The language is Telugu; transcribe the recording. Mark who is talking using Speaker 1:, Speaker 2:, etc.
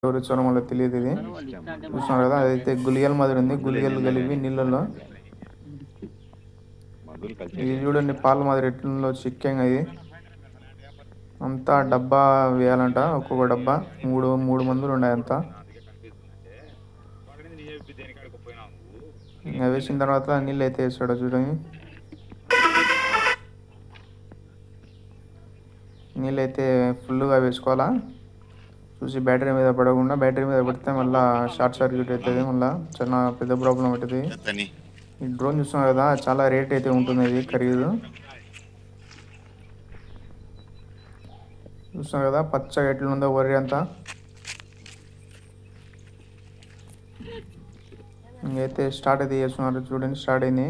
Speaker 1: ఎవరు ఇచ్చారో మళ్ళీ తెలియదు. ఇది చూస్తున్నారు కదా, అదైతే గులియల్ మాదిరి ఉంది, గులియలు కలిపి నీళ్ళలో. ఇది చూడండి పాల మాదిరి ఎట్లుందో చిక్కంగా. ఇది అంతా డబ్బా వేయాలంట, ఒక్కొక్క డబ్బా మూడు మూడు మందులు ఉన్నాయి అంతా. వేసిన తర్వాత నీళ్ళు అయితే వేస్తాడు చూడండి. నీళ్ళు అయితే ఫుల్గా వేసుకోవాలా, చూసి బ్యాటరీ మీద పడకుండా. బ్యాటరీ మీద పడితే మళ్ళీ షార్ట్ సర్క్యూట్ అవుతుంది, మళ్ళీ చాలా పెద్ద ప్రాబ్లం అవుతుంది. ఈ డ్రోన్ చూస్తున్నారు కదా, చాలా రేట్ అయితే ఉంటుంది ఇది ఖరీదు. చూస్తున్నారు కదా పచ్చగా ఎట్లుందో వరి అంతా. ఇంకైతే స్టార్ట్ అయితే చేస్తున్నారు చూడండి, స్టార్ట్ అయింది.